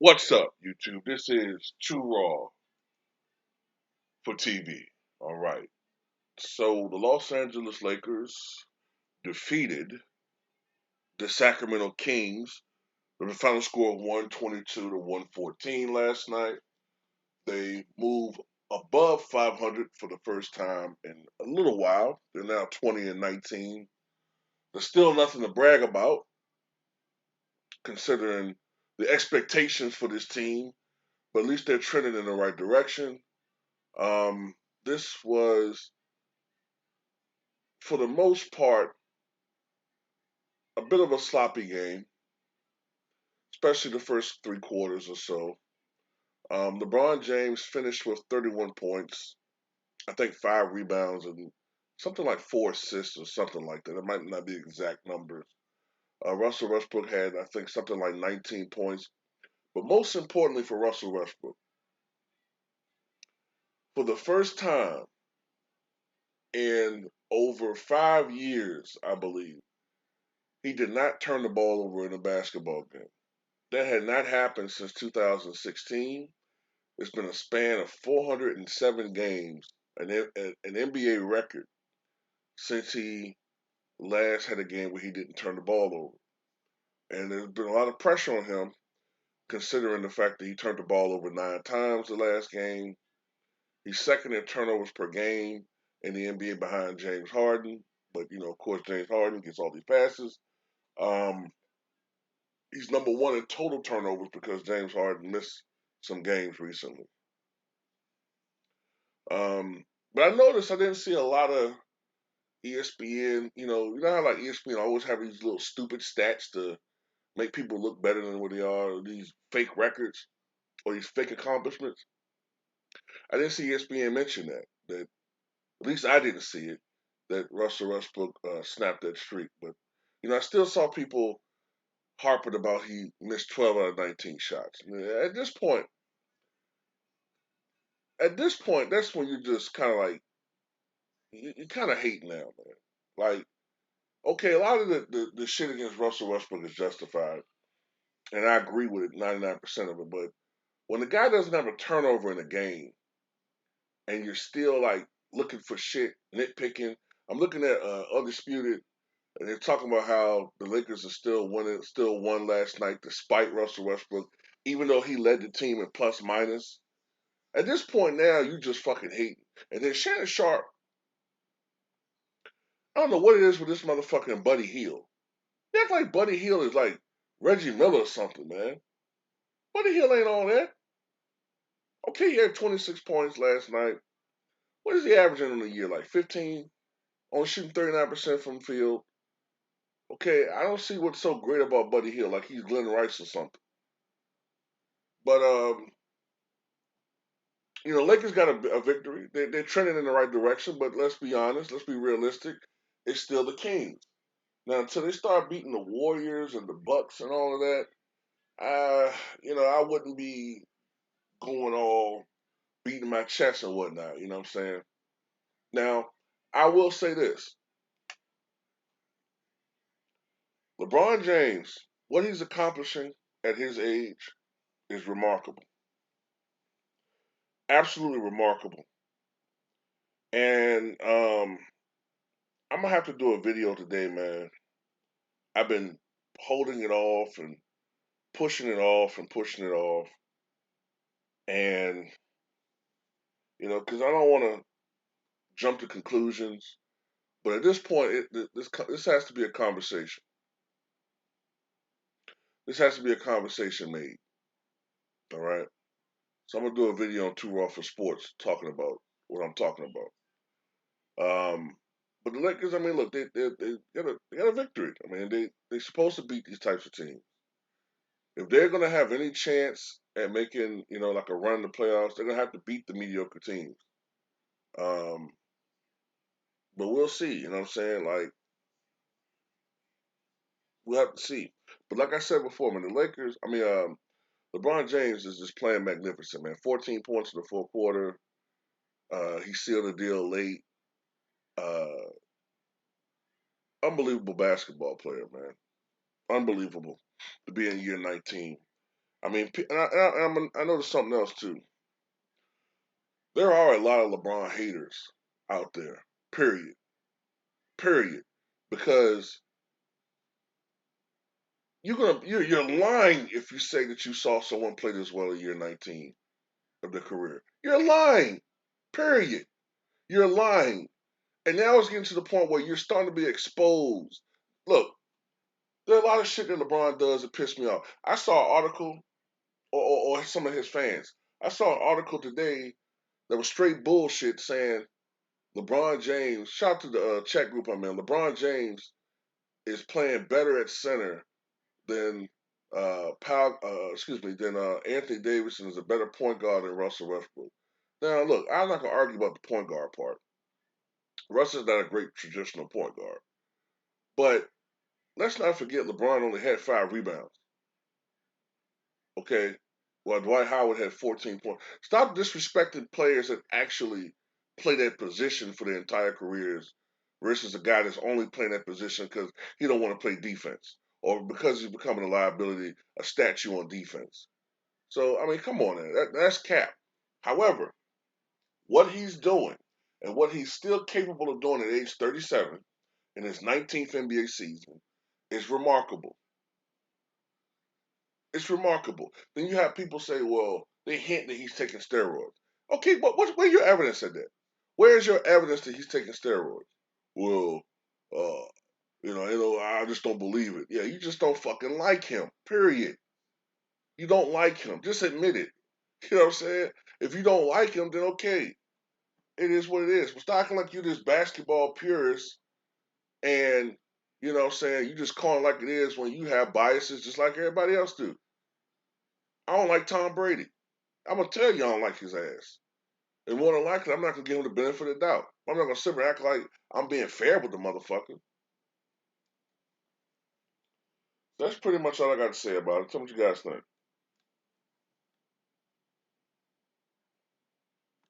What's up, YouTube? This is Too Raw for TV. All right. So the Los Angeles Lakers defeated the Sacramento Kings with a final score of 122 to 114 last night. They move above 500 for the first time in a little while. They're now 20 and 19. There's still nothing to brag about, considering the expectations for this team, but at least they're trending in the right direction. Um, this was, for the most part, a bit of a sloppy game, especially the first three quarters or so. LeBron James finished with 31 points, I think 5 rebounds, and something like 4 assists or something like that. It might not be exact numbers. Russell Westbrook had, I think, something like 19 points. But most importantly for Russell Westbrook, for the first time in over 5 years, I believe, he did not turn the ball over in a basketball game. That had not happened since 2016. It's been a span of 407 games, an NBA record, since he last had a game where he didn't turn the ball over. And there's been a lot of pressure on him, considering the fact that he turned the ball over 9 times the last game. He's second in turnovers per game in the NBA behind James Harden. But, of course, James Harden gets all these passes. Um, he's number one in total turnovers because James Harden missed some games recently. Um, but I noticed I didn't see a lot of ESPN. You know how like ESPN always have these little stupid stats to make people look better than what they are. These fake records or these fake accomplishments. I didn't see ESPN mention that. That at least I didn't see it. That Russell Westbrook snapped that streak. But I still saw people harping about he missed 12 out of 19 shots. At this point, that's when you just kind of like you kind of hate now, man. Like, okay, a lot of the shit against Russell Westbrook is justified, and I agree with it 99% of it. But when the guy doesn't have a turnover in a game, and you're still like looking for shit, nitpicking. I'm looking at Undisputed, and they're talking about how the Lakers are still winning, still won last night despite Russell Westbrook, even though he led the team in plus minus. At this point now, you just fucking hate. And then Shannon Sharp, I don't know what it is with this motherfucking Buddy Hield. They act like Buddy Hield is like Reggie Miller or something, man. Buddy Hield ain't all that. Okay, he had 26 points last night. What is he averaging on the year? Like 15? Only shooting 39% from the field. Okay, I don't see what's so great about Buddy Hield, like he's Glenn Rice or something. But Lakers got a victory. They're trending in the right direction, but let's be honest, let's be realistic. It's still the Kings. Now, until they start beating the Warriors and the Bucks and all of that, I wouldn't be going all beating my chest and whatnot. You know what I'm saying? Now, I will say this: LeBron James, what he's accomplishing at his age is remarkable, absolutely remarkable. And I'm gonna have to do a video today, man. I've been holding it off and pushing it off and pushing it off, and because I don't want to jump to conclusions. But at this point, this has to be a conversation. This has to be a conversation made. All right. So I'm gonna do a video on Too Raw for Sports talking about what I'm talking about. But the Lakers, I mean, look, they got a victory. I mean, they're supposed to beat these types of teams. If they're gonna have any chance at making, like a run in the playoffs, they're gonna have to beat the mediocre teams. Um, but we'll see. You know what I'm saying? Like, we'll have to see. But like I said before, man, the Lakers. I mean, LeBron James is just playing magnificent, man. 14 points in the fourth quarter. He sealed the deal late. Uh, Unbelievable basketball player, man. Unbelievable to be in year 19. I mean, I know there's something else too. There are a lot of LeBron haters out there. Period. Period. Because you're lying if you say that you saw someone play this well in year 19 of their career. You're lying. Period. You're lying. And now it's getting to the point where you're starting to be exposed. Look, there are a lot of shit that LeBron does that piss me off. I saw an article, or some of his fans. I saw an article today that was straight bullshit saying LeBron James, shout out to the chat group I'm in, LeBron James is playing better at center than than Anthony Davis and is a better point guard than Russell Westbrook. Now, look, I'm not gonna argue about the point guard part. Russ is not a great traditional point guard, but let's not forget LeBron only had 5 rebounds. Okay, while Dwight Howard had 14 points. Stop disrespecting players that actually play that position for their entire careers versus a guy that's only playing that position because he don't want to play defense or because he's becoming a liability, a statue on defense. So I mean, come on, man. That's cap. However, what he's doing and what he's still capable of doing at age 37 in his 19th NBA season is remarkable. It's remarkable. Then you have people say, well, they hint that he's taking steroids. Okay, but where's your evidence of that? Where's your evidence that he's taking steroids? Well, uh, I just don't believe it. Yeah, you just don't fucking like him. Period. You don't like him. Just admit it. You know what I'm saying? If you don't like him, then okay. It is what it is. But stop acting like you're this basketball purist and you know what I'm saying, you just call it like it is when you have biases just like everybody else do. I don't like Tom Brady. I'm gonna tell you I don't like his ass. And more than likely, I'm not gonna give him the benefit of the doubt. I'm not gonna sit there and act like I'm being fair with the motherfucker. That's pretty much all I got to say about it. Tell me what you guys think.